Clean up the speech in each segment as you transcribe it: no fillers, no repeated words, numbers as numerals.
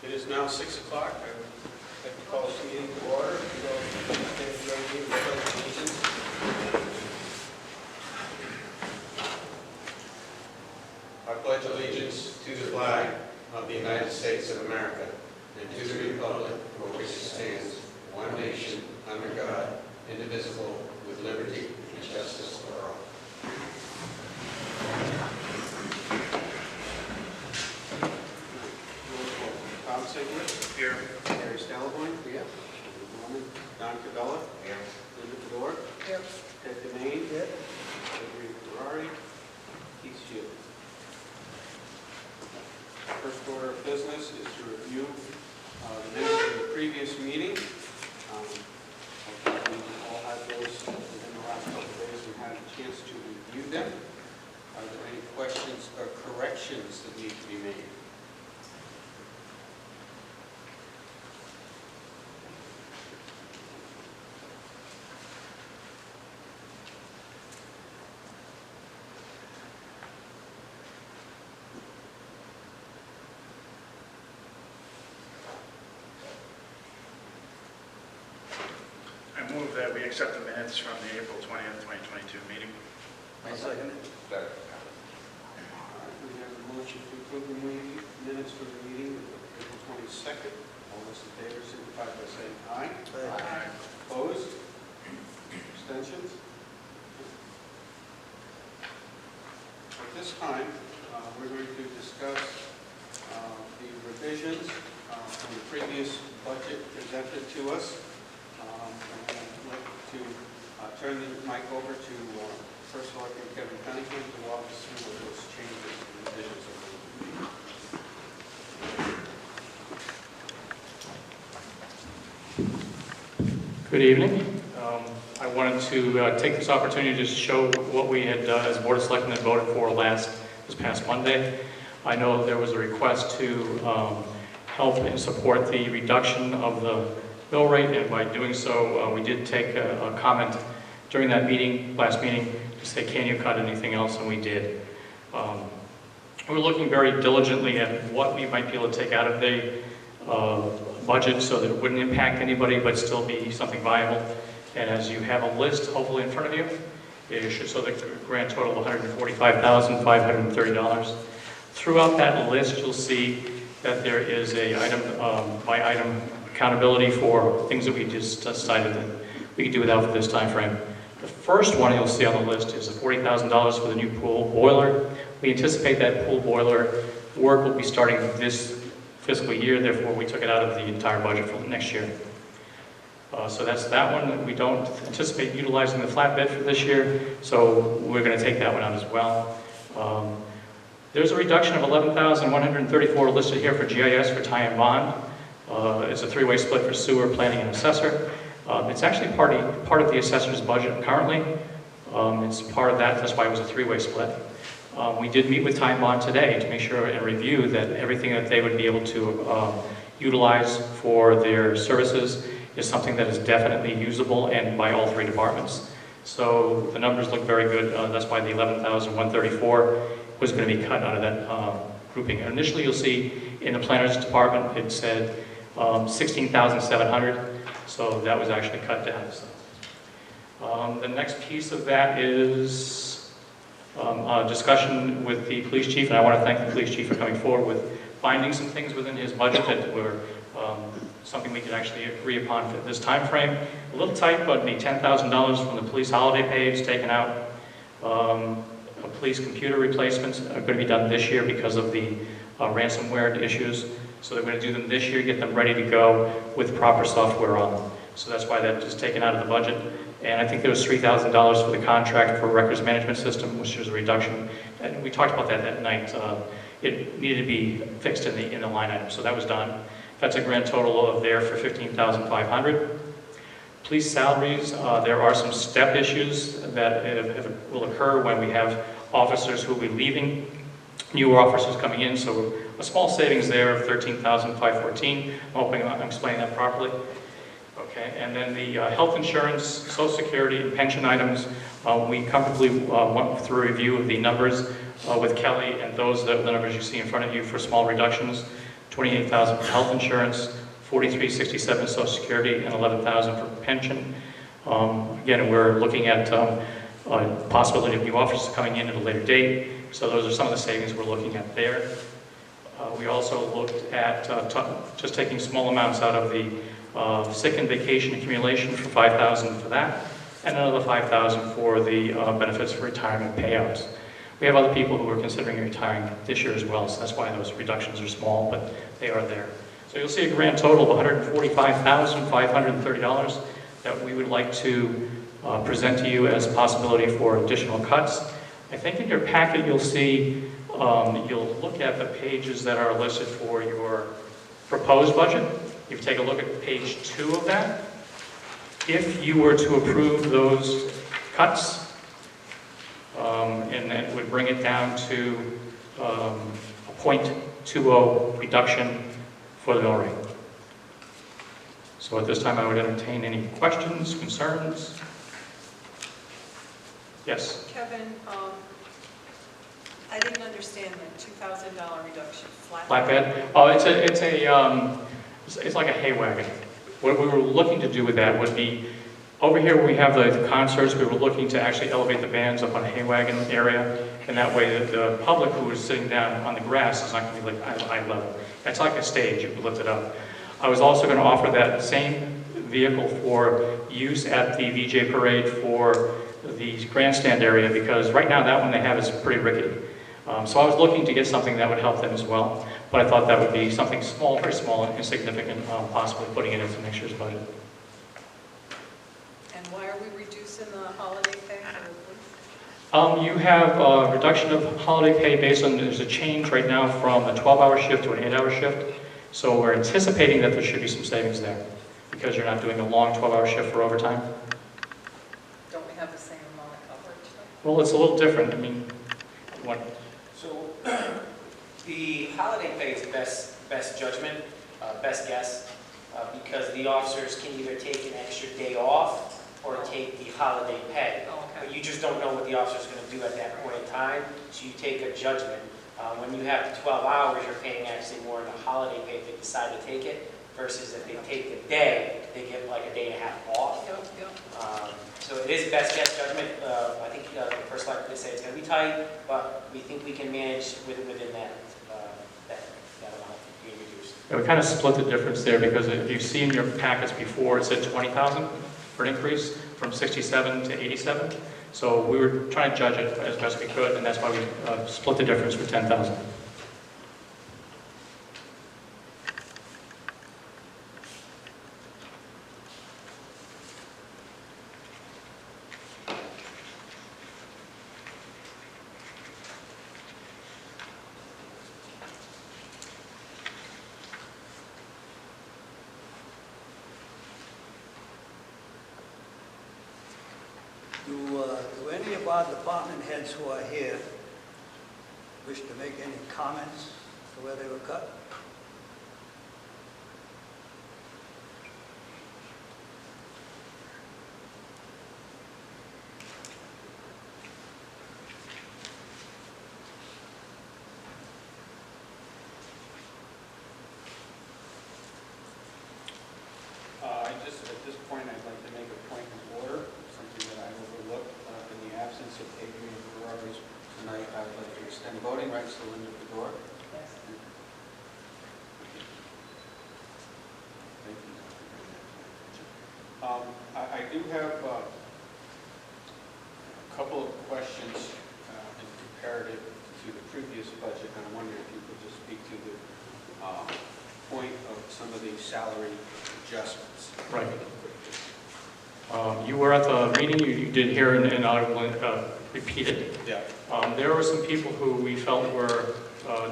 It is now 6 o'clock. I'd like to call this meeting to order. I pledge allegiance to the flag of the United States of America and to the republic for which it stands, one nation, under God, indivisible, with liberty and justice for all. Tom Sigler. Here. Harry Stallboyne. Here. Don Cabela. Here. Linda Fedor. Here. Ted Denane. Here. Gregory Ferrari. Keith Shield. First order of business is to review the minutes of the previous meeting. We all had those within the last couple of days. We had a chance to review them. Are there any questions or corrections that need to be made? I move that we accept the minutes from the April 20th, 2022 meeting. I second it. We have a motion to approve the minutes for the meeting of April 22nd. All those in favor signify by saying aye. Aye. Opposed? Abstentions? At this time, we're going to discuss the revisions from the previous budget presented to us. I'd like to turn the mic over to First Selectman Kevin Cunningham to walk us through those changes and revisions. Good evening. I wanted to take this opportunity to just show what we had, as Board of Selectmen, had voted for this past Monday. I know there was a request to help and support the reduction of the mill rate, and by doing so, we did take a comment during that meeting, last meeting, to say, can you cut anything else? And we did. We're looking very diligently at what we might be able to take out of the budget so that it wouldn't impact anybody, but still be something viable. And as you have a list, hopefully in front of you, it should show the grand total of $145,530. Throughout that list, you'll see that there is a item by item accountability for things that we just decided that we could do without for this time frame. The first one you'll see on the list is the $40,000 for the new pool boiler. We anticipate that pool boiler work will be starting this fiscal year, therefore we took it out of the entire budget for next year. So that's that one. We don't anticipate utilizing the flatbed for this year, so we're going to take that one out as well. There's a reduction of $11,134 listed here for GIS for tie and bond. It's a three-way split for sewer, planning, and assessor. It's actually part of the assessor's budget currently. It's part of that, that's why it was a three-way split. We did meet with Time Bond today to make sure and review that everything that they would be able to utilize for their services is something that is definitely usable and by all three departments. So the numbers look very good. That's why the $11,134 was going to be cut out of that grouping. Initially, you'll see in the planner's department it said $16,700, so that was actually cut down. The next piece of that is a discussion with the police chief, and I want to thank the police chief for coming forward with finding some things within his budget that were something we could actually agree upon for this time frame. A little tight, but the $10,000 from the police holiday pay is taken out. Police computer replacements are going to be done this year because of the ransomware issues. So they're going to do them this year, get them ready to go with proper software on them. So that's why that is taken out of the budget. And I think there was $3,000 for the contract for records management system, which is a reduction. And we talked about that night. It needed to be fixed in the line item, so that was done. That's a grand total of there for $15,500. Police salaries, there are some step issues that will occur when we have officers who will be leaving, newer officers coming in, so a small savings there of $13,514. I'm hoping I'm explaining that properly. Okay, and then the health insurance, Social Security, and pension items, we comfortably went through a review of the numbers with Kelly, and the numbers you see in front of you for small reductions. $28,000 for health insurance, $43.67 Social Security, and $11,000 for pension. Again, we're looking at possibility of new officers coming in at a later date. So those are some of the savings we're looking at there. We also looked at just taking small amounts out of the sick and vacation accumulation for $5,000 for that, and another $5,000 for the benefits for retirement payouts. We have other people who are considering retiring this year as well, so that's why those reductions are small, but they are there. So you'll see a grand total of $145,530 that we would like to present to you as a possibility for additional cuts. I think in your packet you'll see, you'll look at the pages that are listed for your proposed budget. If you take a look at page 2 of that, if you were to approve those cuts, and that would bring it down to a 0.20 reduction for the mill rate. So at this time I would entertain any questions, concerns. Yes? Kevin, I didn't understand the $2,000 reduction. Flatbed? Oh, it's like a hay wagon. What we were looking to do with that would be, over here where we have the concerts, we were looking to actually elevate the bands up on a hay wagon area, and that way the public who is sitting down on the grass is not going to be like eye level. It's like a stage, you would lift it up. I was also going to offer that same vehicle for use at the VJ parade for the grandstand area, because right now that one they have is pretty rickety. So I was looking to get something that would help them as well, but I thought that would be something small, very small and insignificant, possibly putting it into next year's budget. And why are we reducing the holiday pay for the police? You have a reduction of holiday pay based on, there's a change right now from a 12-hour shift to an 8-hour shift. So we're anticipating that there should be some savings there, because you're not doing a long 12-hour shift for overtime. Don't we have the same amount of coverage though? Well, it's a little different. I mean, what? So the holiday pay is best judgment, best guess, because the officers can either take an extra day off or take the holiday pay. Oh, okay. But you just don't know what the officer's going to do at that point in time, so you take a judgment. When you have the 12 hours, you're paying actually more in the holiday pay if they decide to take it, versus if they take the day, they get like a day and a half off. Yep. So it is best guess judgment. I think the first line did say it's going to be tight, but we think we can manage within that amount being reduced. Yeah, we kind of split the difference there, because if you see in your packets before, it said 20,000 for an increase from 67 to 87. So we were trying to judge it as best we could, and that's why we split the difference for 10,000. Do any of our department heads who are here wish to make any comments to where they were cut? At this point, I'd like to make a point of order, something that I overlooked in the absence of Adrian Ferraris tonight. I'd like to extend voting rights to Linda Fedor. Yes. Thank you. I do have a couple of questions in comparative to the previous budget, and I wonder if you could just speak to the point of some of these salary adjustments. Right. You were at the meeting, you did hear and I will repeat it. Yeah. There were some people who we felt were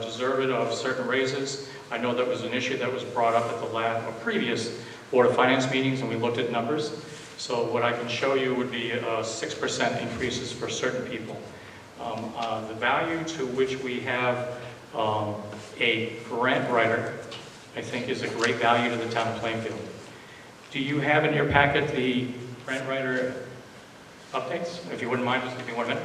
deserving of certain raises. I know that was an issue that was brought up at the previous Board of Finance meetings, and we looked at numbers. So what I can show you would be 6% increases for certain people. The value to which we have a grant writer, I think, is a great value to the town of Plainfield. Do you have in your packet the grant writer updates? If you wouldn't mind, just give me 1 minute.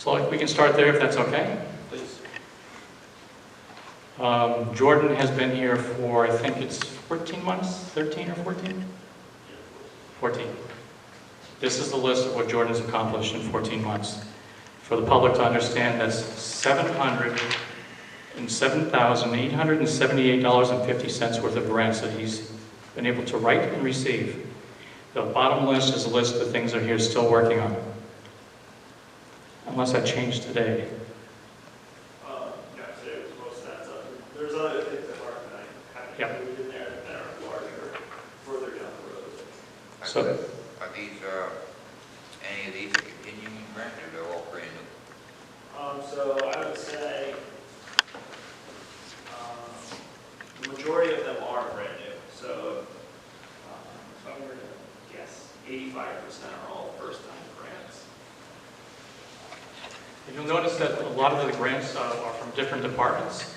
So we can start there if that's okay. Please. Jordan has been here for, I think it's 14 months, 13 or 14? 14. This is the list of what Jordan's accomplished in 14 months. For the public to understand, that's $707,878.50 worth of grants that he's been able to write and receive. The bottom list is a list of things that he's still working on. Unless that changed today. Yeah, today was most of that stuff. There's other things that aren't, that I haven't Yep. included in there that are larger, further down the road. So- Are these, any of these continuing grants, or they're all brand new? So I would say, the majority of them are brand new. So, if I were to guess, 85% are all first-time grants. You'll notice that a lot of the grants are from different departments.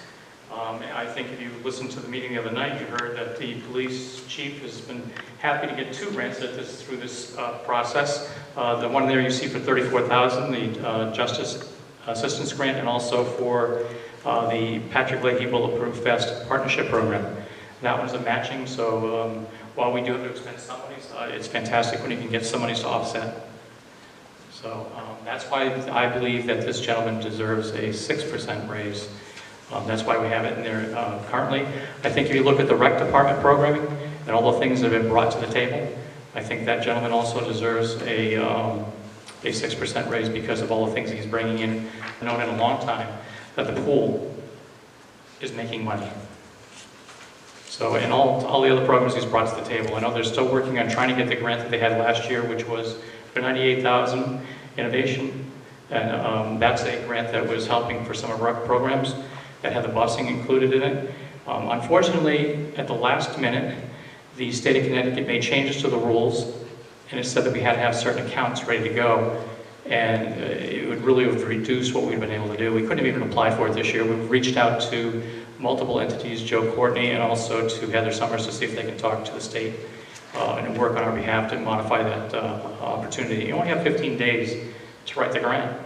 I think if you listened to the meeting the other night, you heard that the police chief has been happy to get 2 grants through this process. The one there you see for $34,000, the Justice Assistance Grant, and also for the Patrick Leahy Bulletproof Vest Partnership Program. That one's a matching, so while we do have to expend some monies, it's fantastic when you can get some monies to offset. So that's why I believe that this gentleman deserves a 6% raise. That's why we have it in there currently. I think if you look at the rec department programming and all the things that have been brought to the table, I think that gentleman also deserves a 6% raise because of all the things he's bringing in. I've known in a long time that the pool is making money. So, and all the other programs he's brought to the table. I know they're still working on trying to get the grant that they had last year, which was for $98,000 innovation. And that's a grant that was helping for some of our programs that had the busing included in it. Unfortunately, at the last minute, the state of Connecticut made changes to the rules, and it said that we had to have certain accounts ready to go, and it would really have reduced what we've been able to do. We couldn't have even applied for it this year. We've reached out to multiple entities, Joe Courtney, and also to Heather Summers to see if they can talk to the state and work on our behalf to modify that opportunity. You only have 15 days to write the grant.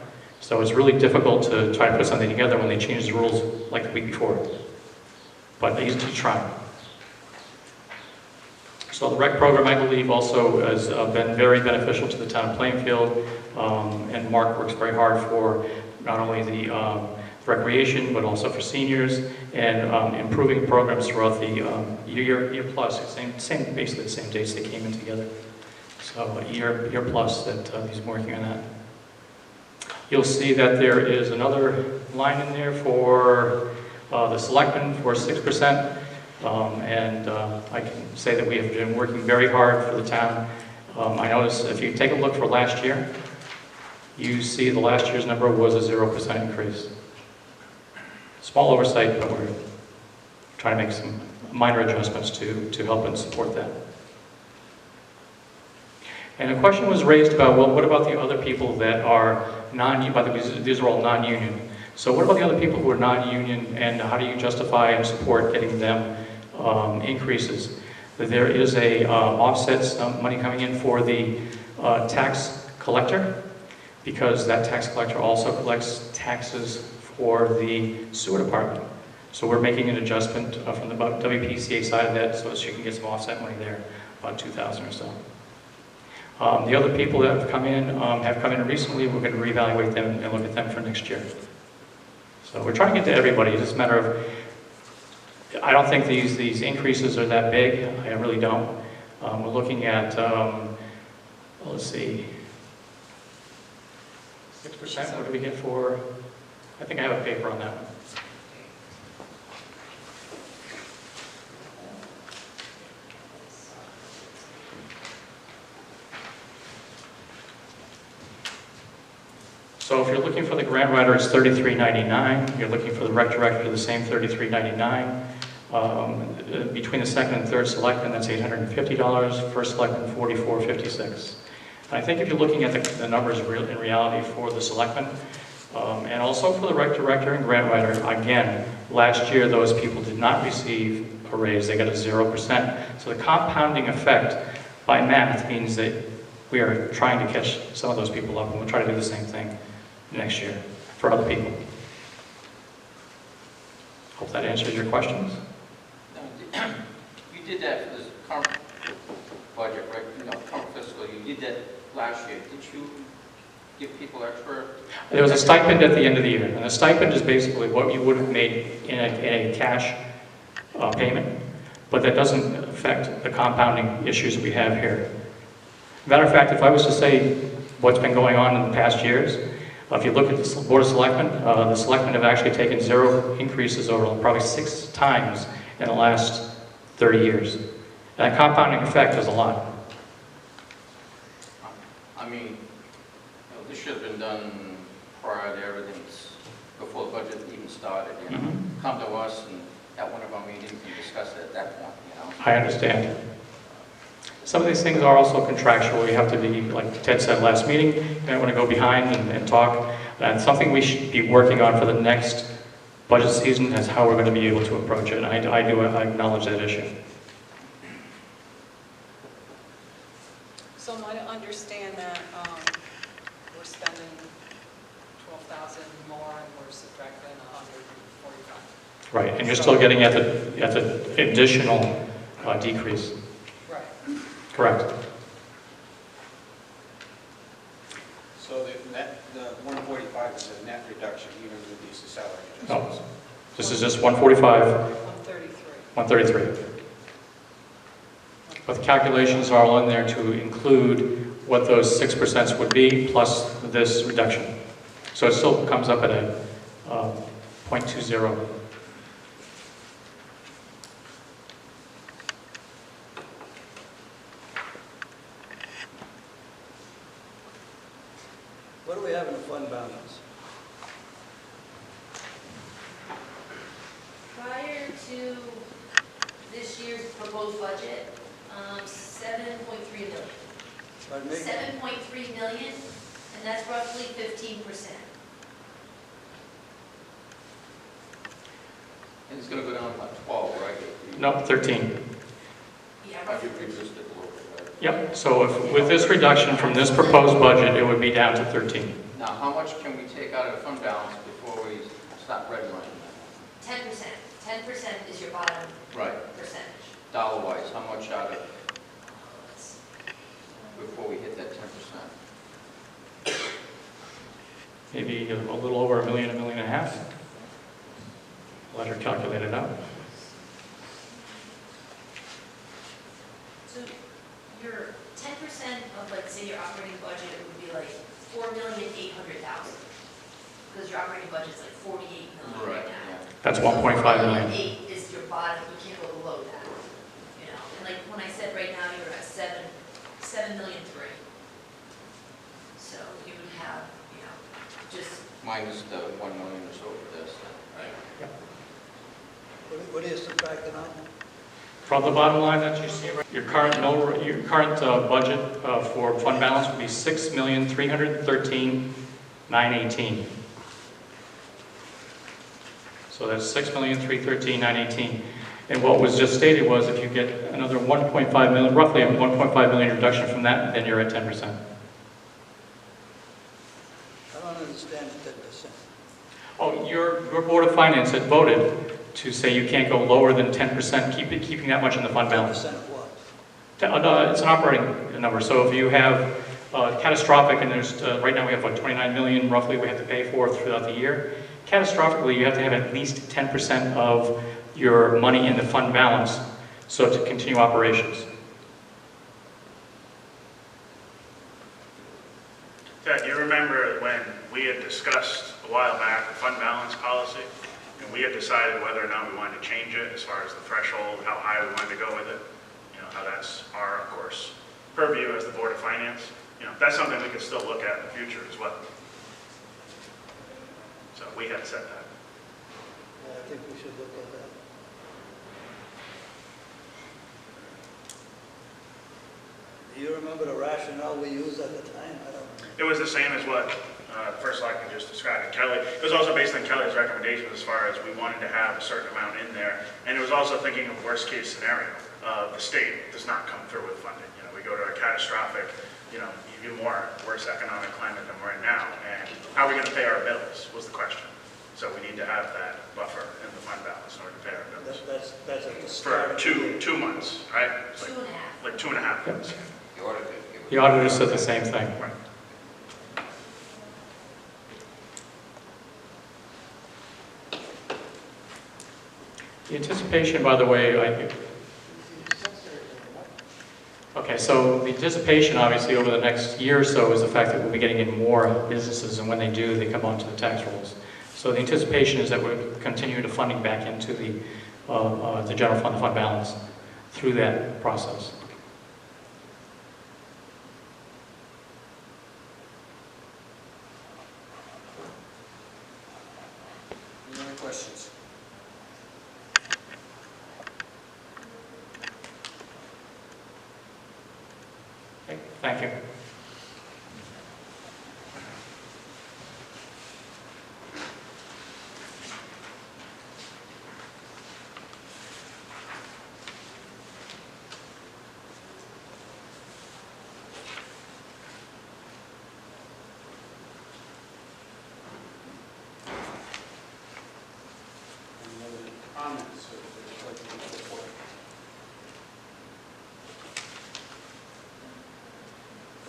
So it's really difficult to try to put something together when they change the rules like the week before. But they used to try. So the rec program, I believe, also has been very beneficial to the town of Plainfield. And Mark works very hard for not only the recreation, but also for seniors, and improving programs throughout the year plus. Basically the same dates they came in together. So a year plus that he's working on that. You'll see that there is another line in there for the selectmen for 6%. I can say that we have been working very hard for the town. I noticed if you take a look for last year, you see the last year's number was a 0% increase. Small oversight, but we're trying to make some minor adjustments to help and support that. And a question was raised about, well, what about the other people that are non-union? By the way, these are all non-union. So what about the other people who are non-union, and how do you justify and support getting them increases? There is a offset, some money coming in for the tax collector, because that tax collector also collects taxes for the sewer department. So we're making an adjustment from the WPCA side of that, so she can get some offset money there, about $2,000 or so. The other people that have come in recently. We're going to reevaluate them and look at them for next year. So we're trying to get to everybody. It's just a matter of, I don't think these increases are that big. I really don't. We're looking at, let's see, 6%. What do we get for? I think I have a paper on that one. So if you're looking for the grant writer, it's $33.99. You're looking for the rec director, the same $33.99. Between the second and third selectman, that's $850. First selectman, $44.56. And I think if you're looking at the numbers in reality for the selectman, and also for the rec director and grant writer, again, last year those people did not receive a raise. They got a 0%. So the compounding effect by math means that we are trying to catch some of those people up, and we'll try to do the same thing next year for other people. Hope that answers your questions. You did that for this current budget, right? You know, current fiscal, you did that last year. Did you give people extra? There was a stipend at the end of the year, and the stipend is basically what you would have made in a cash payment, but that doesn't affect the compounding issues we have here. Matter of fact, if I was to say what's been going on in the past years, if you look at the Board of Selectmen, the Selectmen have actually taken 0 increases over probably 6 times in the last 30 years. And that compounding effect is a lot. I mean, you know, this should have been done prior to everything, before the budget even started, you know? Come to us and at one of our meetings and discuss it at that point, you know? I understand. Some of these things are also contractual. You have to be, like Ted said last meeting, you don't want to go behind and talk. And something we should be working on for the next budget season is how we're going to be able to approach it. And I do acknowledge that issue. So am I to understand that we're spending 12,000 more and we're subtracting 145? Right, and you're still getting at the additional decrease. Right. Correct. So the 145 is a net reduction, even with these salary No, adjustments? this is just 145, 133. 133. But the calculations are all in there to include what those 6% would be, plus this reduction. So it still comes up at a 0.20. What do we have in the fund balance? Prior to this year's proposed budget, 7.3 million. Pardon me? 7.3 million, and that's roughly 15%. And it's going to go down to about 12, right? No, 13. Yeah, Budget roughly. reduced it a little bit, right? Yep, so if, with this reduction from this proposed budget, it would be down to 13. Now, how much can we take out of the fund balance before we start redlining that? 10%. 10% is your bottom Right. percentage. Dollar-wise, how much out of, before we hit that 10%? Maybe a little over $1 million, $1.5 million. Let her calculate it out. So your 10% of, like, say, your operating budget would be like 4,800,000. Because your operating budget's like 48 million right now. That's 1.5 million. 8 is your bottom, you can't go below that. You know, and like when I said right now, you're at 7.3 million. So you would have, you know, just, Minus the 1 million or so for this, right? What are you subtracting out? From the bottom line that you see, your current budget for fund balance would be $6,313,918. So that's $6,313,918. And what was just stated was if you get another 1.5 million, roughly a 1.5 million reduction from that, then you're at 10%. I don't understand the 10%. Oh, your Board of Finance had voted to say you can't go lower than 10%, keeping that much in the fund balance. 10% of what? It's an operating number, so if you have catastrophic, and there's, right now we have, what, 29 million roughly we have to pay for throughout the year. Catastrophically, you have to have at least 10% of your money in the fund balance, so to continue operations. Ted, you remember when we had discussed a while back the fund balance policy, and we had decided whether or not we wanted to change it as far as the threshold, how high we wanted to go with it? You know, how that's our, of course, purview as the Board of Finance. You know, that's something we can still look at in the future as well. So we had said that. Yeah, I think we should look at that. Do you remember the rationale we used at the time? I don't know. It was the same as what First Selectman just described. Kelly, it was also based on Kelly's recommendations as far as we wanted to have a certain amount in there. And it was also thinking of worst case scenario. The state does not come through with funding. You know, we go to a catastrophic even worse economic climate than we're in now. And how are we going to pay our bills was the question. So we need to have that buffer in the fund balance in order to pay our bills. That's at the For start. two months, right? It's 2.5. like 2.5 months. The auditor give us- The auditor said the same thing. Right. The anticipation, by the way, okay, so the anticipation, obviously, over the next year or so is the fact that we'll be getting in more businesses, and when they do, they come onto the tax rolls. So the anticipation is that we're continuing to funding back into the general fund, the fund balance, through that process. Any other questions? Okay, thank you. Any other comments or would you like to make a report?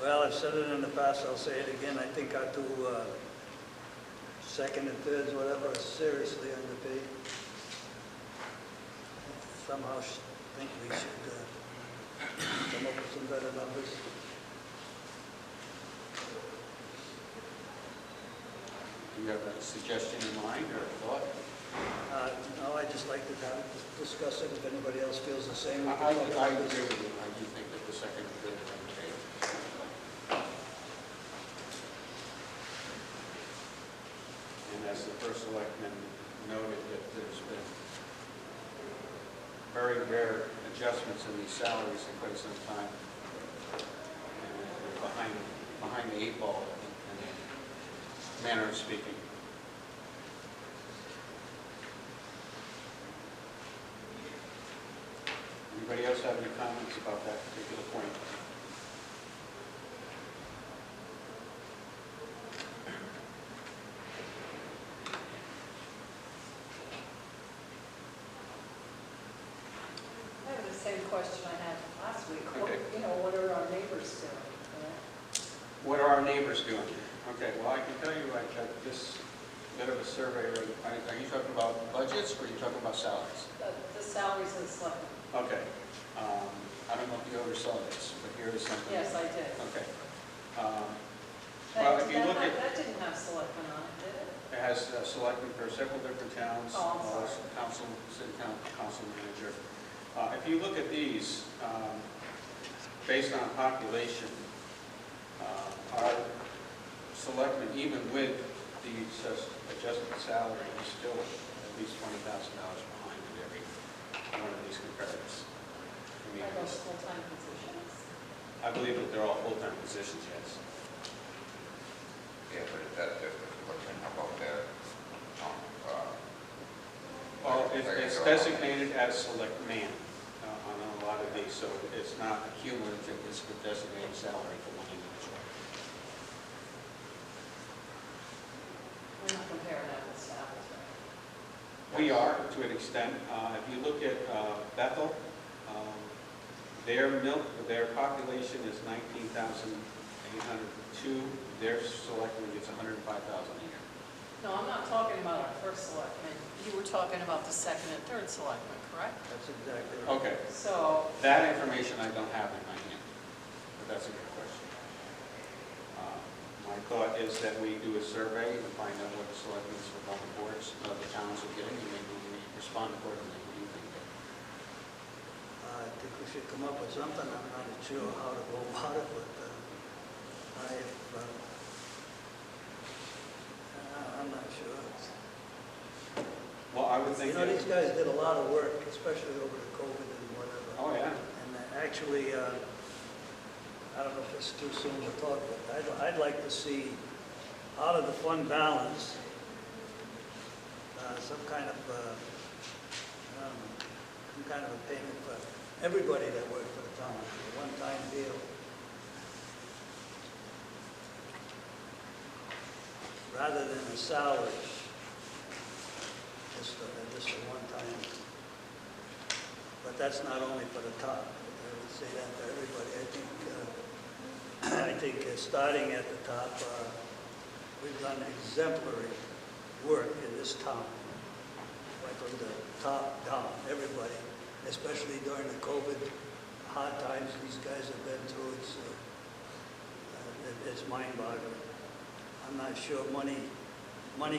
Well, I've said it in the past, I'll say it again, I think our two second and thirds, whatever, are seriously underpaid. Somehow think we should come up with some better numbers. Do you have a suggestion in mind or a thought? No, I'd just like to kind of discuss it, if anybody else feels the same. we can I talk about this. agree with you. I do think that the second and third are underpaid. And as the first selectman noted, that there's been very rare adjustments in these salaries in quite some time. And we're behind the eight ball in a manner of speaking. Anybody else have any comments about that particular point? I have the same question I had last week. Okay. What are our neighbors doing? What are our neighbors doing? Okay, well, I can tell you, I checked this bit of a survey. Are you talking about budgets or are you talking about salaries? The salaries of the selectmen. Okay. I don't know if you ever saw this, but here is something. Yes, I did. Okay. Well, if you look at, That didn't have selectmen on it, did it? it has selected for several different towns. Oh, I'm sorry. Council, city council manager. If you look at these, based on population, our selectmen, even with these adjusted salary, is still at least $20,000 behind in every one of these comparatives. Are those full-time positions? I believe that they're all full-time positions, yes. Yeah, but is that just a question about their, Well, it's designated as select man on a lot of these, so it's not cumulative, it's the designated salary for one individual. We're not comparing apples to apples, right? We are, to an extent. If you look at Bethel, their population is 19,802. Their selectmen gets 105,000 a year. No, I'm not talking about our first selectman. You were talking about the second and third selectman, correct? That's exactly right. Okay, So, that information I don't have in my hand, but that's a good question. My thought is that we do a survey and find out what the selectmen from all the boards, the towns are getting, and maybe we respond accordingly. What do you think? I think we should come up with something, I'm not sure how to go about it, but I'm not sure. Well, I would think that... These guys did a lot of work, especially over the COVID and whatever. Oh, yeah. And actually, I don't know if it's too soon to talk, but I'd like to see out of the fund balance some kind of a payment for everybody that worked for the town, a one-time deal. rather than a salary. Just a one-time. But that's not only for the top. I would say that to everybody. I think starting at the top, we've done exemplary work in this town. Right from the top down, everybody, especially during the COVID hard times these guys have been through. It's mind-boggling. I'm not sure money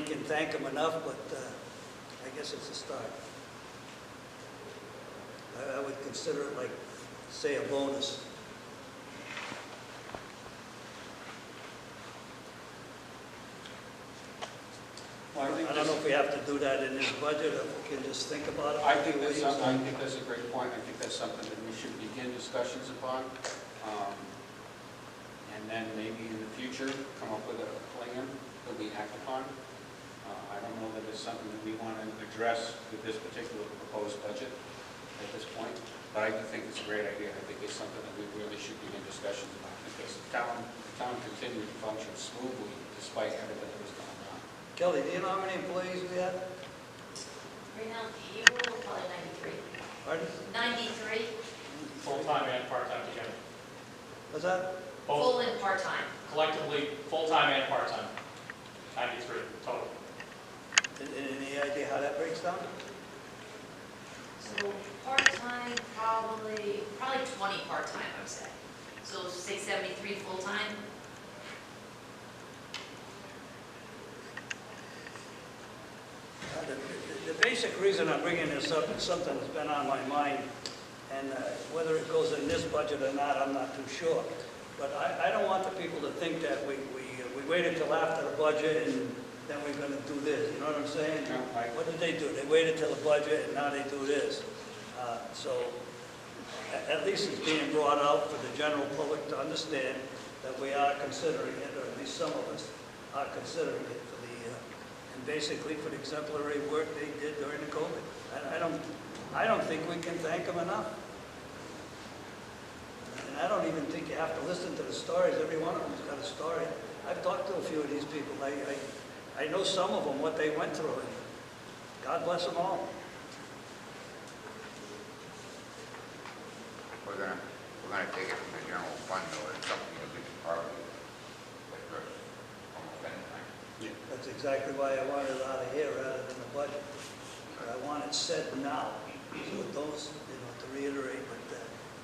can thank them enough, but I guess it's a start. I would consider it like, say, a bonus. Well, I don't know if we have to do that in this budget, or if we can just think about it. I think that's a great point. I think that's something that we should begin discussions upon. And then maybe in the future, come up with a plan that we act upon. I don't know that it's something that we want to address with this particular proposed budget at this point, but I do think it's a great idea. I think it's something that we really should begin discussions about, because the town continued to function smoothly despite everything that was going on. Kelly, do you know how many employees we have? Right now, payroll, probably 93. Pardon? 93, Full-time and part-time together. What's that? full and part-time. Collectively, full-time and part-time. 93 total. Any idea how that breaks down? So part-time, probably 20 part-time, I would say. So 673 full-time. The basic reason I'm bringing this up is something that's been on my mind, and whether it goes in this budget or not, I'm not too sure. But I don't want the people to think that we waited till after the budget and then we're going to do this. You know what I'm saying? No, What did they do? They waited till the budget and now they do this. So at least it's being brought out for the general public to understand that we are considering it, or at least some of us are considering it for the, and basically for the exemplary work they did during the COVID. I don't think we can thank them enough. And I don't even think you have to listen to the stories. Every one of them's got a story. I've talked to a few of these people. I know some of them, what they went through, and God bless them all. We're gonna take it from the general fund, though. It's something that we can probably address almost anytime. That's exactly why I wanted it out of here rather than the budget. But I want it said now, so those, to reiterate, but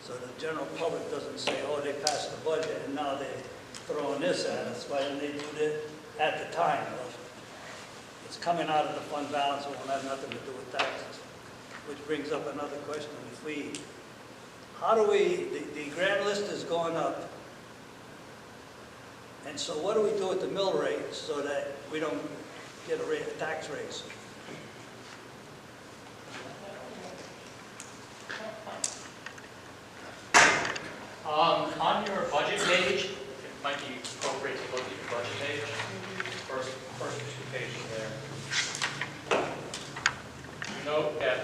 so the general public doesn't say, oh, they passed the budget and now they're throwing this at us. Why didn't they do that at the time? Well, it's coming out of the fund balance, it won't have nothing to do with taxes. Which brings up another question. The grand list is going up. And so what do we do with the mill rate so that we don't get a tax raise? On your budget page, it might be appropriate to look at your budget page. First two pages there. You note that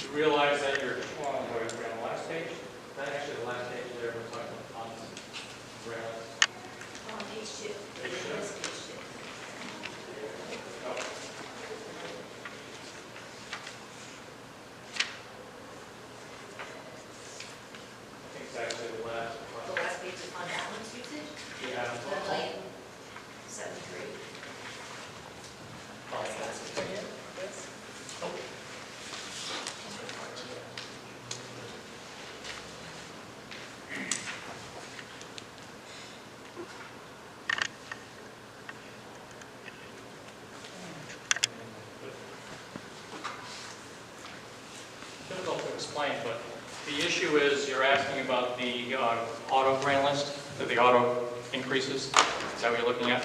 you realize that you're, we're on the last page? Is that actually the last page there we're talking about on the rail? On page 2. Page two? This page 2. Oh. I think it's actually the last one. The last page is on balance usage, Yeah. the $1,073,000. Oh, That's what it is. This. Difficult to explain, but the issue is you're asking about the auto grand list, the auto increases. Is that what you're looking at?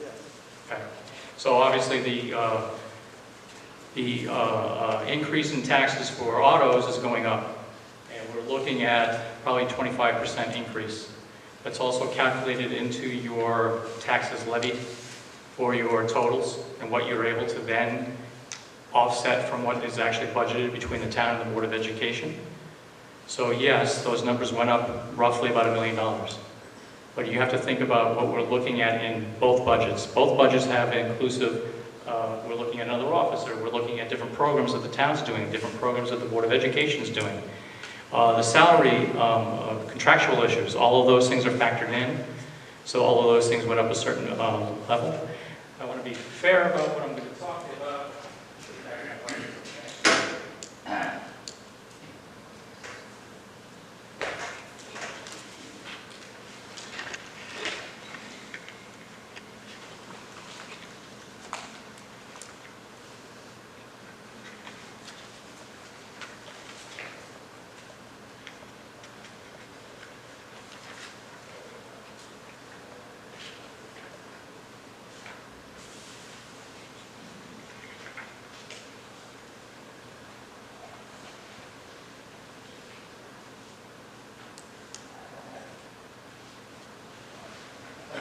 Yeah. Okay. So obviously the increase in taxes for autos is going up, and we're looking at probably 25% increase. That's also calculated into your taxes levied for your totals and what you're able to then offset from what is actually budgeted between the town and the Board of Education. So yes, those numbers went up roughly about $1 million. But you have to think about what we're looking at in both budgets. Both budgets have inclusive, we're looking at another officer, we're looking at different programs that the town's doing, different programs that the Board of Education is doing. The salary, contractual issues, all of those things are factored in. So all of those things went up a certain level. I want to be fair about what I'm going to talk about.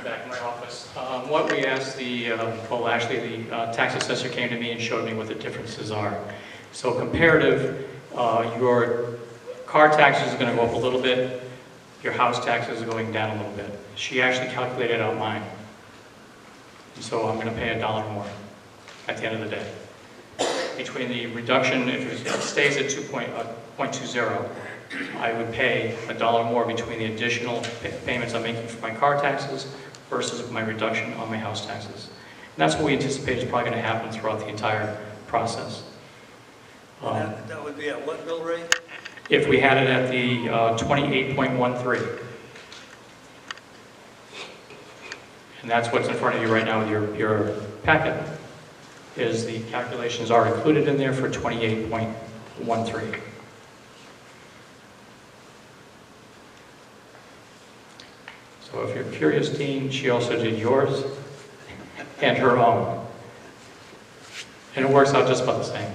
Back in my office. What we asked the, well actually the tax assessor came to me and showed me what the differences are. So comparative, your car taxes are going to go up a little bit, your house taxes are going down a little bit. She actually calculated out mine. And so I'm going to pay $1 more at the end of the day. Between the reduction, if it stays at 2.20, I would pay $1 more between the additional payments I'm making for my car taxes versus my reduction on my house taxes. And that's what we anticipate is probably going to happen throughout the entire process. That would be at what mill rate? If we had it at the 28.13. And that's what's in front of you right now with your packet, is the calculations are included in there for 28.13. So if you're curious, Dean, she also did yours and her own. And it works out just about the same.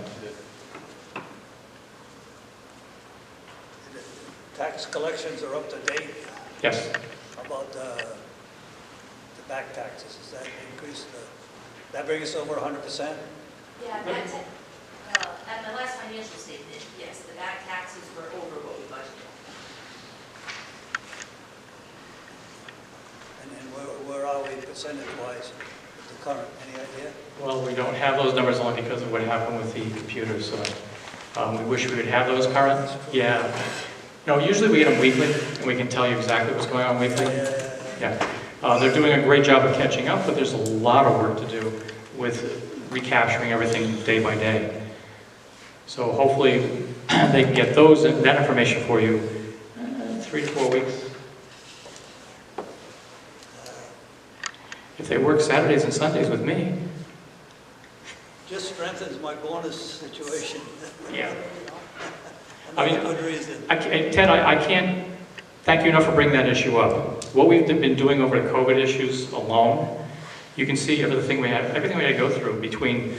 Tax collections are up to date. Yes. How about the back taxes? Does that increase that bring us over 100%? Yeah, that's it. At my last financial statement, yes, the back taxes were over what we budgeted. And where are we percentage-wise with the current? Any idea? Well, we don't have those numbers only because of what happened with the computers. So we wish we would have those current. Yeah. No, usually we get them weekly, and we can tell you exactly what's going on weekly. Yeah. They're doing a great job of catching up, but there's a lot of work to do with recapturing everything day by day. So hopefully they can get that information for you 3 to 4 weeks. If they work Saturdays and Sundays with me. Just strengthens my bonus situation. Yeah. I mean, good reason. Ted, I can't thank you enough for bringing that issue up. What we've been doing over the COVID issues alone, you can see everything we had to go through between,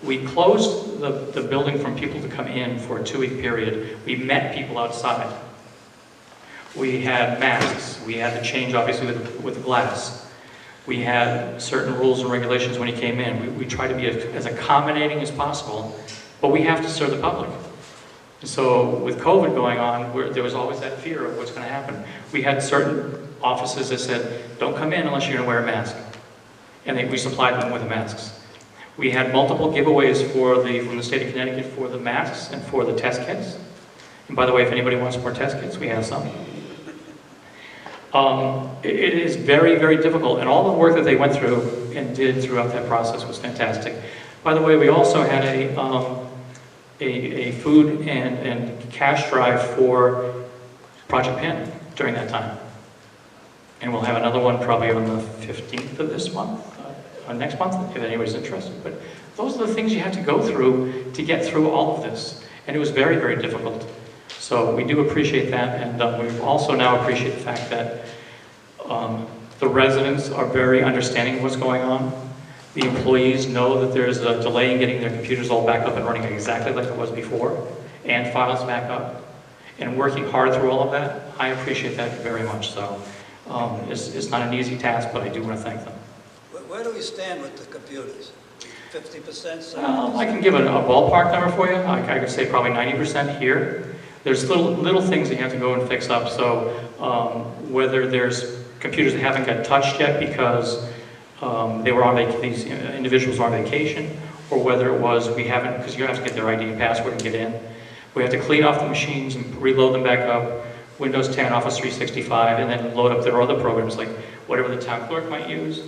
we closed the building from people to come in for a 2-week period. We met people outside. We had masks. We had to change, obviously, with the glass. We had certain rules and regulations when he came in. We tried to be as accommodating as possible, but we have to serve the public. So with COVID going on, there was always that fear of what's going to happen. We had certain offices that said, don't come in unless you're going to wear a mask. And we supplied them with the masks. We had multiple giveaways from the state of Connecticut for the masks and for the test kits. And by the way, if anybody wants more test kits, we have some. It is very, very difficult, and all the work that they went through and did throughout that process was fantastic. By the way, we also had a food and cash drive for Project PIN during that time. And we'll have another one probably on the 15th of this month, next month, if anybody's interested. But those are the things you have to go through to get through all of this. And it was very, very difficult. So we do appreciate that, and we also now appreciate the fact that the residents are very understanding of what's going on. The employees know that there's a delay in getting their computers all back up and running exactly like it was before, and files back up, and working hard through all of that. I appreciate that very much. So it's not an easy task, but I do want to thank them. Where do we stand with the computers? 50%? I can give a ballpark number for you. I could say probably 90% here. There's little things that you have to go and fix up. So whether there's computers that haven't got touched yet because they were on these individuals were on vacation, or whether it was we haven't, because you have to get their ID and password and get in. We have to clean off the machines and reload them back up, Windows 10, Office 365, and then load up their other programs like whatever the town clerk might use.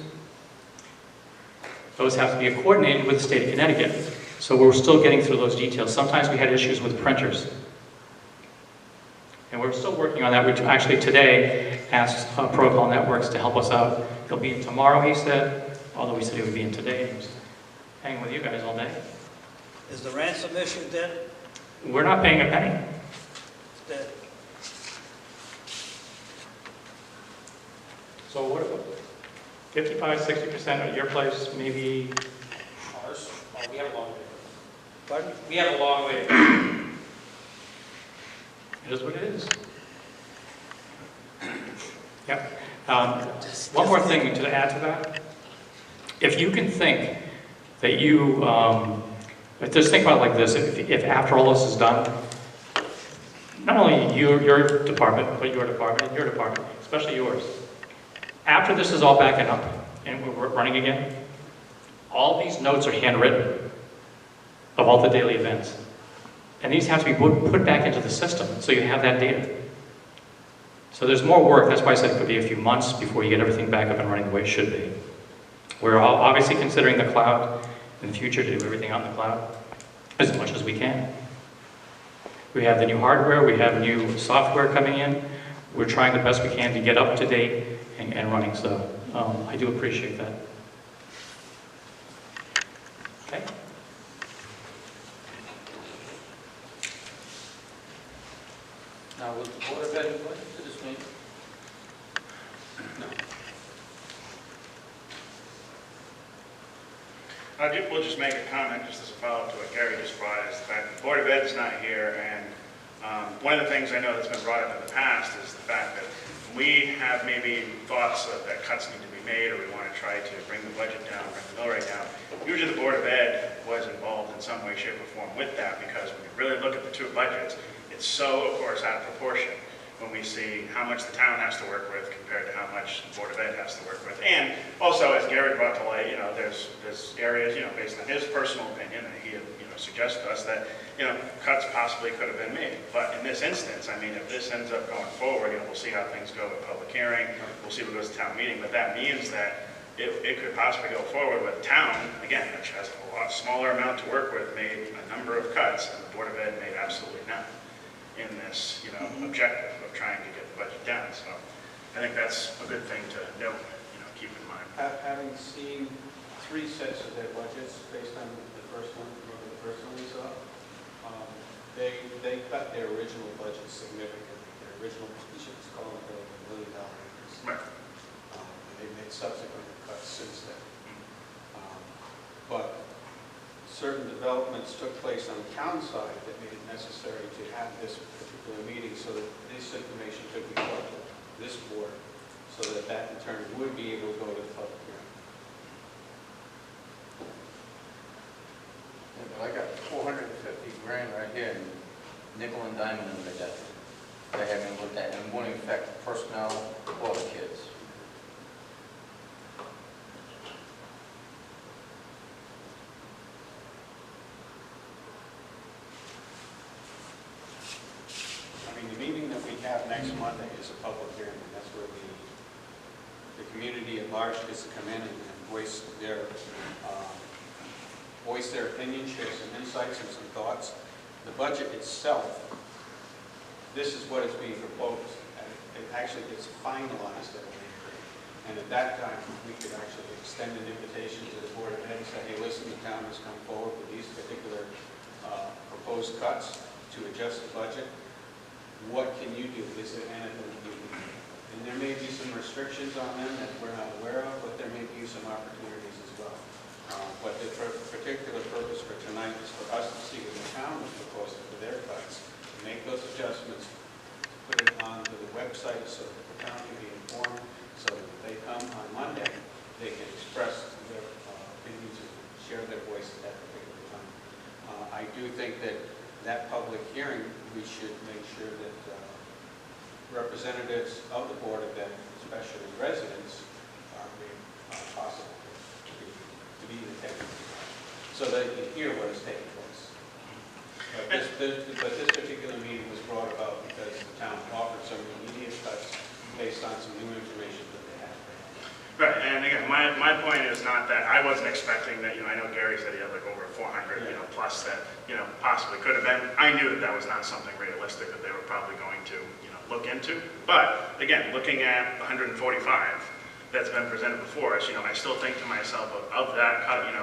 Those have to be coordinated with the state of Connecticut. So we're still getting through those details. Sometimes we had issues with printers. And we're still working on that. We actually today asked Protocol Networks to help us out. He'll be in tomorrow, he said, although he said he would be in today. He was hanging with you guys all day. Is the ransom issue dead? We're not paying a penny. It's dead. So what, 55, 60% at your place, maybe? Ours, oh, we have a long way to go. Pardon? We have a long way to go. It is what it is. Yep. One more thing to add to that. If you can think that you, just think about it like this, if after all this is done, not only your department, but your department and your department, especially yours, after this is all backing up and we're running again, all these notes are handwritten of all the daily events. And these have to be put back into the system so you have that data. So there's more work. That's why I said it could be a few months before you get everything back up and running the way it should be. We're all obviously considering the cloud in the future to do everything on the cloud as much as we can. We have the new hardware, we have new software coming in. We're trying the best we can to get up to date and running, so I do appreciate that. Okay. Now, was the Board of Ed invited to this meeting? No. We'll just make a comment, just as a follow-up to what Gary just brought, is the fact that the Board of Ed is not here, and one of the things I know that's been brought up in the past is the fact that we have maybe thoughts that cuts need to be made, or we want to try to bring the budget down, bring the mill rate down. Usually the Board of Ed was involved in some way, shape, or form with that, because when you really look at the two budgets, it's so, of course, out of proportion when we see how much the town has to work with compared to how much the Board of Ed has to work with. And also, as Gary brought to light, there's areas, based on his personal opinion, and he had, suggested to us that, cuts possibly could have been made. But in this instance, I mean, if this ends up going forward, we'll see how things go with public hearing, we'll see what goes to town meeting, but that means that it could possibly go forward with town, again, which has a lot smaller amount to work with, made a number of cuts, and the Board of Ed made absolutely none in this, objective of trying to get the budget down. So I think that's a good thing to note, keep in mind. Having seen 3 sets of their budgets based on the first one we saw, they cut their original budget significantly. Their original budget was calling for $1 million increase. Right. And they made subsequent cuts since then. But certain developments took place on the town side that made it necessary to have this particular meeting so that this information could be brought to this board, so that in turn would be able to go to the public hearing. Yeah, but I got 450 grand right here, and nickel and diamond in the debt. They haven't looked at, and it won't affect personnel or the kids. The meeting that we have next Monday is a public hearing, and that's where the community at large gets to come in and voice their opinion, share some insights and some thoughts. The budget itself, this is what is being proposed, and it actually gets finalized at a later date. And at that time, we could actually extend an invitation to the Board of Ed and say, hey, listen, the town has come forward with these particular proposed cuts to adjust the budget. What can you do? Is there anything you can do? And there may be some restrictions on them that we're not aware of, but there may be some opportunities as well. But the particular purpose for tonight is for us to see what the town is proposing for their cuts, make those adjustments, put it onto the website so that the town can be informed, so that if they come on Monday, they can express their opinions and share their voice I do think that that public hearing, we should make sure that representatives of the Board of Ed, especially residents, are made possible to be in attendance, so that you hear what is taking place. But this particular meeting was brought about because the town offered some immediate cuts based on some new information that they had. Right, and again, my point is not that, I wasn't expecting that, I know Gary said he had like over 400, plus that, possibly could have been. I knew that was not something realistic that they were probably going to, look into. But again, looking at 145 that's been presented before us, I still think to myself of that cut,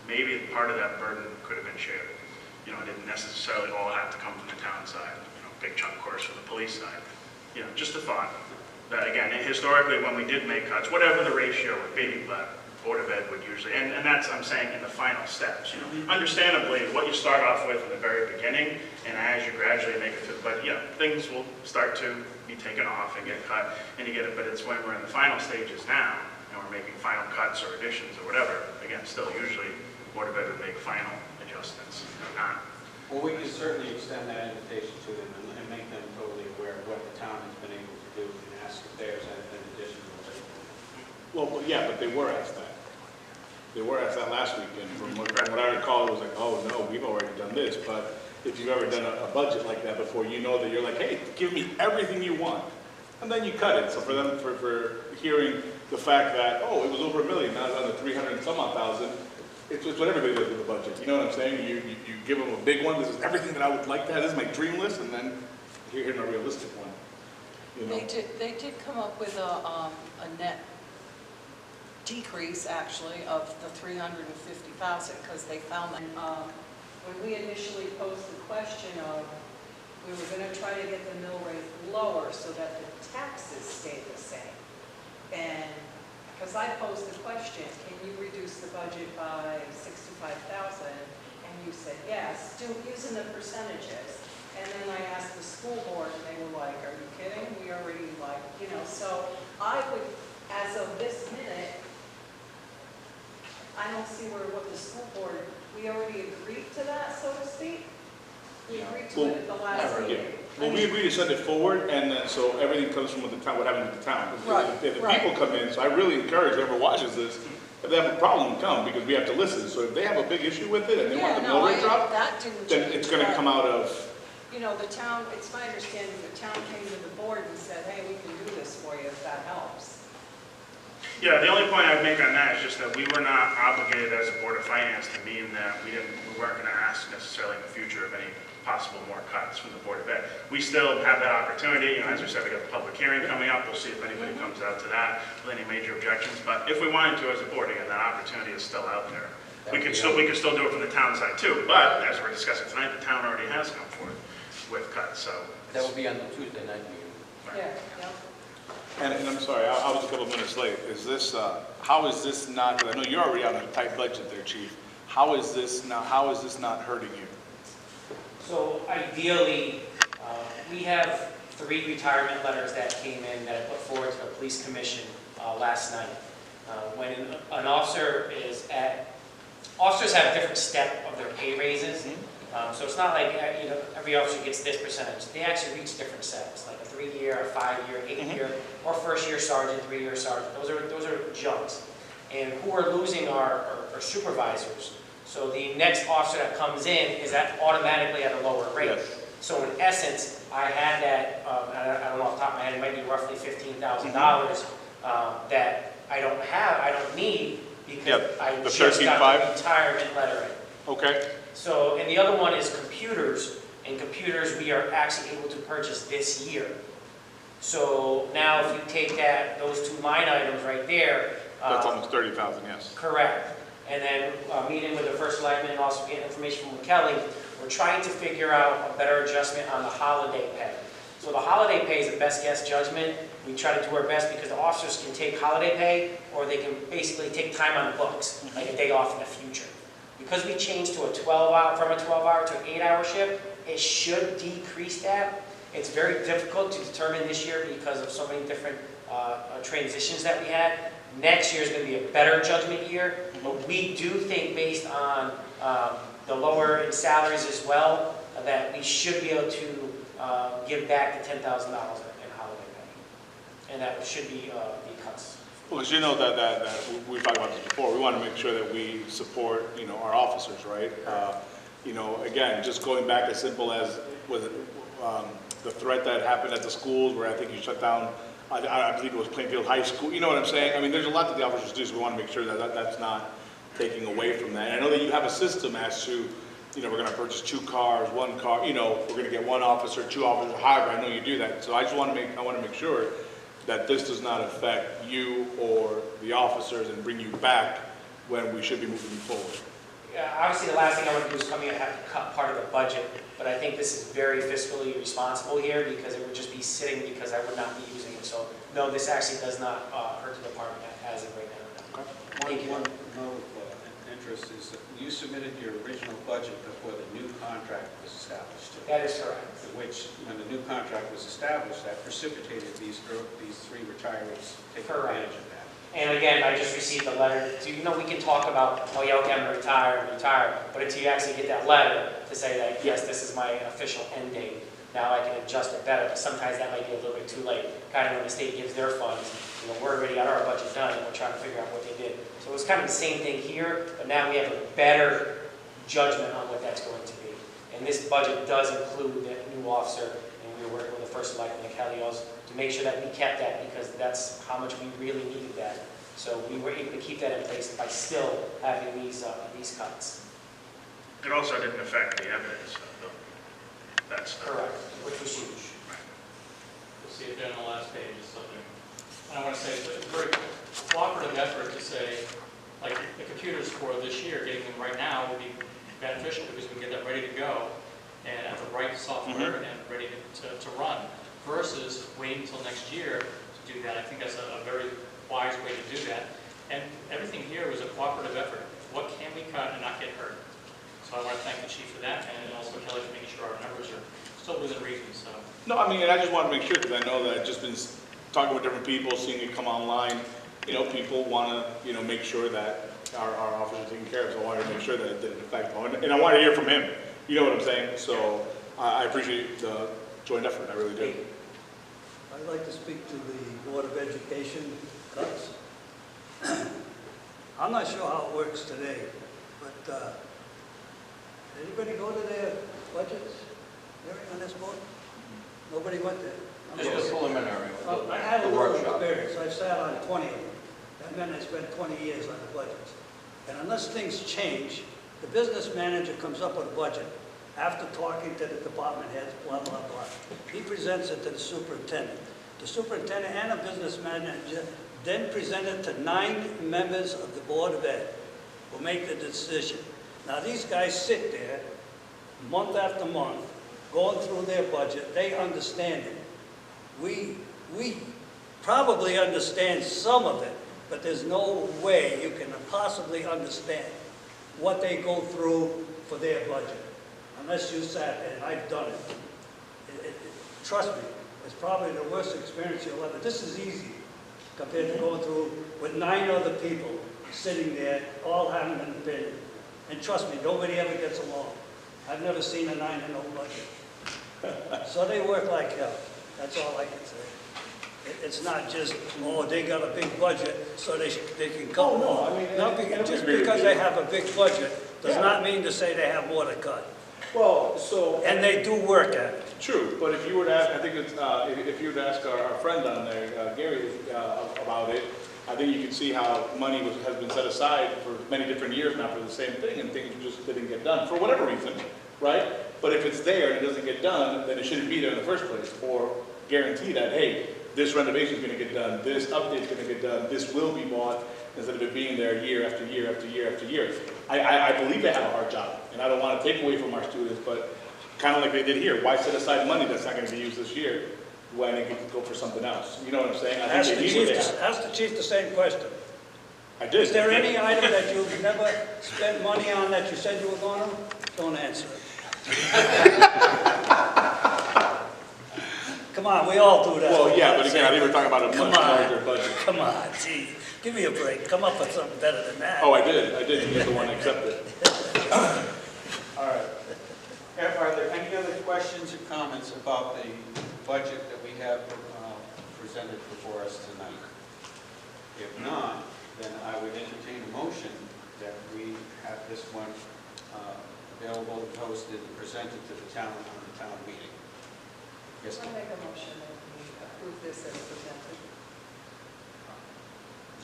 maybe part of that burden could have been shared. It didn't necessarily all have to come from the town side, big chunk, of course, from the police side. Just a thought. That again, historically, when we did make cuts, whatever the ratio would be, but Board of Ed would usually, and that's, I'm saying, in the final steps. Understandably, what you start off with in the very beginning, and as you gradually make it to, but things will start to be taken off and get cut, and you get it. But it's when we're in the final stages now, and we're making final cuts or additions or whatever. Again, still usually Board of Ed would make final adjustments, not. Well, we can certainly extend that invitation to them and make them totally aware of what the town has been able to do and ask if there's anything additional. Well, yeah, but they were asked that. They were asked that last weekend. From what I recall, it was like, oh, no, we've already done this. But if you've ever done a budget like that before, you know that you're like, hey, give me everything you want. And then you cut it. So for them, for hearing the fact that, oh, it was over $1 million, now it's on the 300 and some odd thousand, it's what everybody does with a budget. You know what I'm saying? You give them a big one. This is everything that I would like to have. This is my dream list. And then here's my realistic one. They did come up with a net decrease, actually, of the 350,000, because they found that when we initially posed the question of, we were going to try to get the mill rate lower so that the taxes stay the same. And because I posed the question, can you reduce the budget by 65,000? And you said yes, still using the percentages. And then I asked the school board, and they were like, are you kidding? We already so I would, as of this minute, I don't see what the school board, we already agreed to that, so to speak? We agreed to it at the last meeting. Well, we agreed to send it forward, and then so everything comes from what happened with the town. Right, If the people come in, so I really encourage whoever watches this, if they have a problem, come, because we have to listen. So if they have a big issue with it and they want the mill rate dropped, then it's going to come out of... The town, it's my understanding, the town came to the board and said, hey, we can do this for you if that helps. Yeah, the only point I'd make on that is just that we were not obligated as a Board of Finance to mean that we weren't going to ask necessarily in the future of any possible more cuts from the Board of Ed. We still have that opportunity. As we said, we got the public hearing coming up. We'll see if anybody comes out to that with any major objections. But if we wanted to as a board, again, that opportunity is still out there. We could still do it from the town side too. But as we're discussing tonight, the town already has come forth with cuts. So That will be on the Tuesday night meeting. Yeah. And I'm sorry, I was a couple minutes late. Is this, how is this not, I know you're already on a tight budget there, Chief. How is this not hurting you? So ideally, we have 3 retirement letters that came in that I put forward to the police commission last night. When an officer is officers have a different step of their pay raises. So it's not like every officer gets this percentage. They actually reach different steps, like a 3-year, a 5-year, 8-year, or first-year sergeant, 3-year sergeant. Those are jumps. And who are losing are supervisors. So the next officer that comes in is automatically at a lower rate. Yes. So in essence, I had that, I don't know off the top of my head, it might be roughly $15,000 that I don't need because I just got the retirement letter in. Okay. So, and the other one is computers, and computers we are actually able to purchase this year. So now if you take those 2 line items right there. That's almost 30,000, yes. Correct. And then meeting with the first selectman and also getting information from Kelly, we're trying to figure out a better adjustment on the holiday pay. So the holiday pay is the best guess judgment. We try to do our best because the officers can take holiday pay or they can basically take time on the books, like a day off in the future. Because we changed to a 12-hour, from a 12-hour to an 8-hour shift, it should decrease that. It's very difficult to determine this year because of so many different transitions that we had. Next year is going to be a better judgment year, but we do think based on the lower in salaries as well, that we should be able to give back the $10,000 in holiday pay. And that should be cuts. Well, as you know that we've talked about this before, we want to make sure that we support, our officers, right? Again, just going back as simple as with the threat that happened at the schools where I think you shut down, I believe it was Plainfield High School, you know what I'm saying? I mean, there's a lot that the officers do, so we want to make sure that that's not taking away from that. And I know that you have a system as to, we're going to purchase 2 cars, 1 car, we're going to get 1 officer, 2 officers, however, I know you do that. So I just want to make sure that this does not affect you or the officers and bring you back when we should be moving forward. Yeah, obviously, the last thing I want to do is come here and have to cut part of the budget, but I think this is very fiscally responsible here because it would just be sitting because I would not be using it. So, no, this actually does not hurt the department as of right now. Thank you. One note of interest is that you submitted your original budget before the new contract was established. That is correct. Which, when the new contract was established, that precipitated these 3 retirees taking Correct. advantage of that. And again, I just received a letter. So, we can talk about, oh yeah, okay, I'm going to retire, but until you actually get that letter to say that, yes, this is my official end date, now I can adjust it better, but sometimes that might be a little bit too late. Kind of when the state gives their funds, we're already got our budget done, and we're trying to figure out what they did. So it was kind of the same thing here, but now we have a better judgment on what that's going to be. And this budget does include the new officer, and we were working with the first selectman, Kelly, also, to make sure that we kept that because that's how much we really needed that. So we were able to keep that in place by still having these cuts. It also didn't affect the evidence of that's Correct, which was huge. You'll see it there on the last page is something. And I want to say it's a very cooperative effort to say, like the computers for this year, getting them right now would be beneficial because we can get that ready to go and have the right software and ready to run versus waiting until next year to do that. I think that's a very wise way to do that. And everything here was a cooperative effort. What can we cut and not get hurt? So I want to thank the chief for that and also Kelly for making sure our numbers are still within reason. So. No, I mean, and I just want to make sure because I know that I've just been talking with different people, seeing it come online. People want to, make sure that our officers are taken care of. So I wanted to make sure that it didn't affect them. And I want to hear from him. You know what I'm saying? So I appreciate the joint effort. I really do. I'd like to speak to the Board of Education cuts. I'm not sure how it works today, but did anybody go to their budgets hearing on this board? Nobody went there? Just the preliminary. I had a the little workshop. experience. I've sat on 20 of them. That meant I spent 20 years on the budgets. And unless things change, the business manager comes up with a budget after talking to the department heads, blah, blah, blah. He presents it to the superintendent. The superintendent and a business manager then present it to 9 members of the Board of Ed who make the decision. Now, these guys sit there month after month, going through their budget. They understand it. We probably understand some of it, but there's no way you can possibly understand what they go through for their budget, unless you sat there, and I've done it. Trust me, it's probably the worst experience you'll ever. This is easy compared to going through with 9 other people sitting there, all having an opinion. And trust me, nobody ever gets along. I've never seen a 9-0 budget. So they work like hell. That's all I can say. It's not just, oh, they got a big budget, so they can cut Oh, no, more. I mean, Not I just agree with because you. they have a big budget does Yeah. not mean to say they have more to cut. Well, so. And they do work at it. True, but if you were to ask, I think it's, if you were to ask our friend on there, Gary, about it, I think you can see how money has been set aside for many different years now for the same thing, and things just didn't get done, for whatever reason, right? But if it's there and it doesn't get done, then it shouldn't be there in the first place, or guarantee that, hey, this renovation is going to get done, this update is going to get done, this will be bought, instead of it being there year after year after year after year. I believe they have a hard job, and I don't want to take away from our students, but kind of like they did here, why set aside money that's not going to be used this year when it could go for something else? You know what I'm saying? I Ask think the they need what they chief, have. ask the chief the same question. I did. Is there any item that you've never spent money on that you said you were going to? Don't answer it. Come on, we all do that. Well, yeah, but again, I think we're talking about a Come much on. larger budget. Come on, gee, give me a break. Come up with something better than that. Oh, I did. You get the one accepted. questions or comments about the budget that we have presented before us tonight? If not, then I would entertain a motion that we have this one available, posted, and presented to the town on the town meeting. Yes, I'll make a motion that we approve this as presented.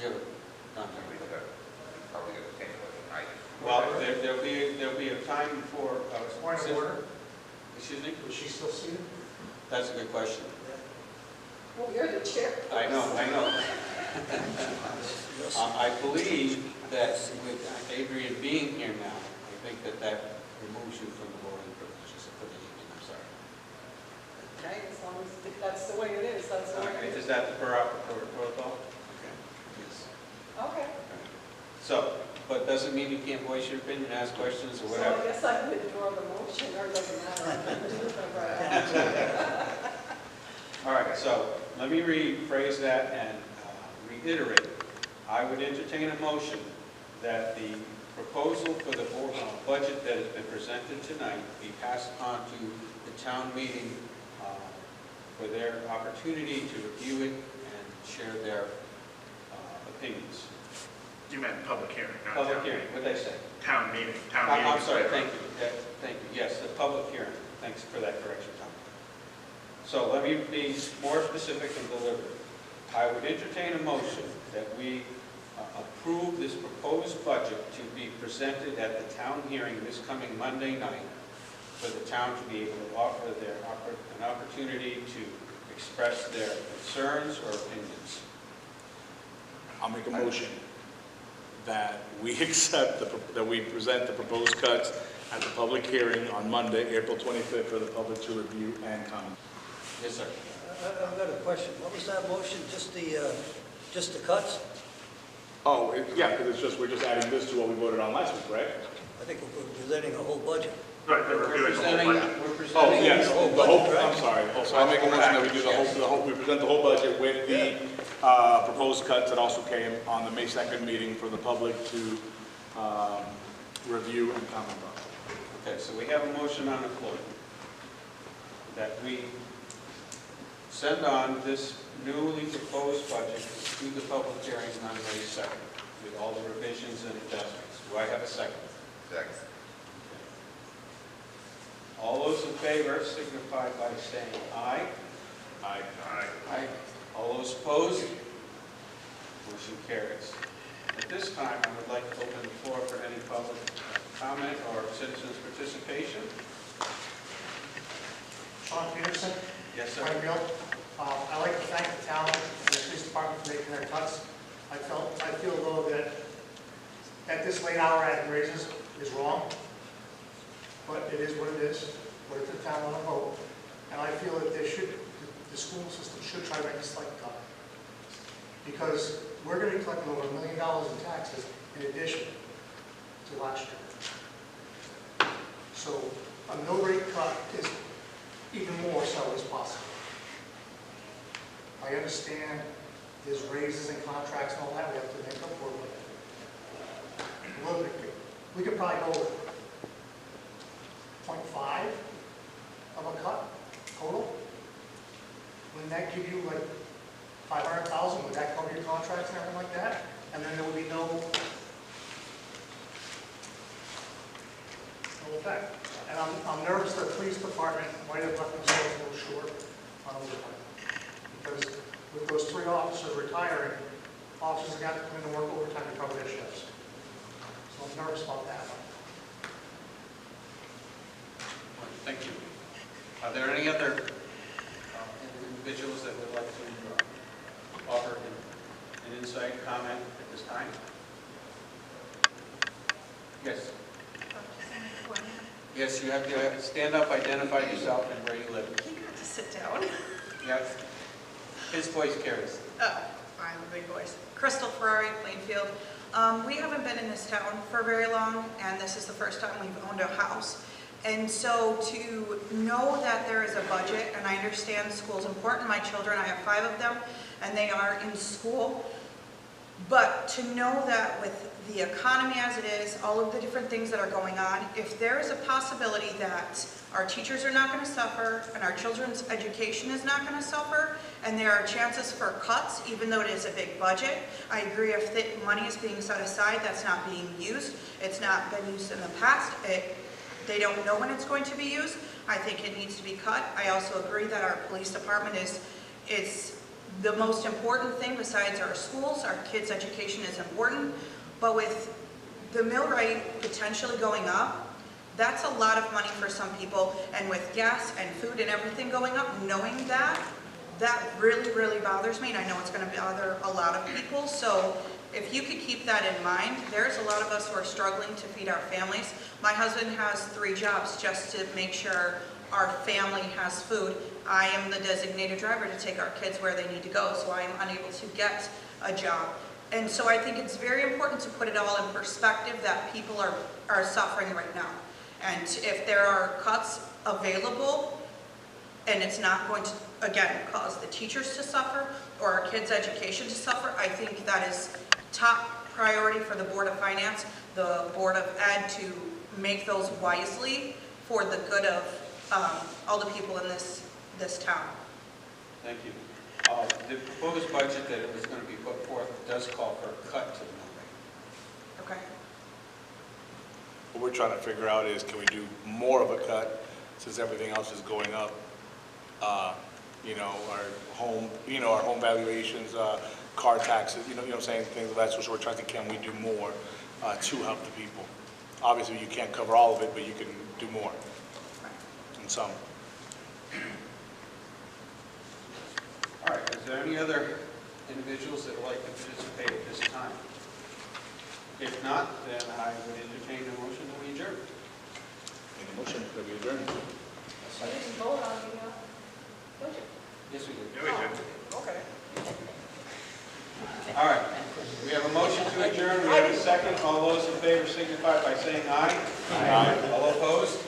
Jim? Probably gonna take it tonight. Well, there'll be a time for. Point of order, Excuse me? is she still seated? That's a good question. Well, you're the chair. I know. I believe that with Adrian being here now, I think that removes you from the voting privileges for the evening. I'm sorry. Okay, as long as that's the way it is, that's the way Okay, it is is. that per our protocol? Okay. Yes. Okay. So, but doesn't mean you can't voice your opinion, ask questions, or So whatever. I guess I withdraw the motion, or it doesn't matter. All right, so let me rephrase that and reiterate. I would entertain a motion that the proposal for the budget that has been presented tonight be passed on to the town meeting for their opportunity to review it and share their opinions. You meant public hearing, not Public town hearing, meeting. what did I say? Town meeting. Town I'm meeting. sorry, thank you. Thank you. Yes, the public hearing. Thanks for that correction, Tom. So let me be more specific and deliberate. I would entertain a motion that we approve this proposed budget to be presented at the town hearing this coming Monday night for the town to be able to offer an opportunity to express their concerns or opinions. I'll make a motion that we accept, that we present the proposed cuts at the public hearing on Monday, April 25th, for the public to review and comment. Yes, sir. I've got a question. What was that motion? Just the cuts? Oh, yeah, because we're just adding this to what we voted on last week, right? I think we're presenting a whole budget. Right, they're reviewing the whole budget. We're Oh, presenting yes, the whole the whole, budget, right? I'm sorry. So I make a motion that we do we present the whole budget with the proposed cuts that also came on the May 2nd meeting for the public to review and comment on. Okay, so we have a motion on the floor that we send on this newly proposed budget to the public hearing on May 2nd with all the revisions and adjustments. Do I have a second? Second. All those in favor signify by saying aye. Aye. Aye. All those opposed? Motion carries. At this time, I would like to open the floor for any public comment or citizens' participation. Sean Peterson, Yes, sir. Plainfield. I'd like to thank the town and the police department for making their cuts. I feel though that at this late hour adding raises is wrong, but it is what it is. What if the town want to vote? And I feel that the school system should try to make a slight cut. Because we're going to be collecting over $1 million in taxes in addition to last year. So a mill rate cut is even more so as possible. I understand there's raises and contracts and all that we have to make up for, but a little bit, we could probably go 0.5 of a cut total. Wouldn't that give you like 500,000? Would that cover your contracts and everything like that? And then there would be no effect. And I'm nervous the police department might have left themselves a little short on overtime. Because with those 3 officers retiring, officers have got to come in and work overtime to cover their shifts. So I'm nervous about that one. Thank you. Are there any other individuals that would like to offer an insight, comment at this time? Yes. Yes, you have to stand up, identify yourself, and where you live. You got to sit down. Yes. His voice carries. Oh, I have a big voice. Crystal Ferrari, Plainfield. We haven't been in this town for very long, and this is the first time we've owned a house. And so to know that there is a budget, and I understand school is important. My children, I have 5 of them, and they are in school. But to know that with the economy as it is, all of the different things that are going on, if there is a possibility that our teachers are not going to suffer and our children's education is not going to suffer, and there are chances for cuts, even though it is a big budget, I agree if the money is being set aside, that's not being used. It's not been used in the past. They don't know when it's going to be used. I think it needs to be cut. I also agree that our police department is the most important thing besides our schools. Our kids' education is important. But with the mill rate potentially going up, that's a lot of money for some people. And with gas and food and everything going up, knowing that really, really bothers me. And I know it's going to bother a lot of people. So if you could keep that in mind, there's a lot of us who are struggling to feed our families. My husband has 3 jobs just to make sure our family has food. I am the designated driver to take our kids where they need to go, so I am unable to get a job. And so I think it's very important to put it all in perspective that people are suffering right now. And if there are cuts available, and it's not going to, again, cause the teachers to suffer or our kids' education to suffer, I think that is top priority for the Board of Finance, the Board of Ed, to make those wisely for the good of all the people in this town. Thank you. The proposed budget that was going to be put forth does call for a cut to the mill rate. Okay. What we're trying to figure out is, can we do more of a cut since everything else is going up? Our home valuations, car taxes, you know what I'm saying, things of that sort. So we're trying to, can we do more to help the people? Obviously, you can't cover all of it, but you can do more in some. All right, is there any other individuals that would like to participate at this time? If not, then I would entertain a motion that we adjourn. Any motion that we adjourn? We didn't vote on the budget. Yes, we did. Yeah, we did. Okay. All right, we have a motion to adjourn, we have a second. All those in favor signify by saying aye. Aye. All opposed?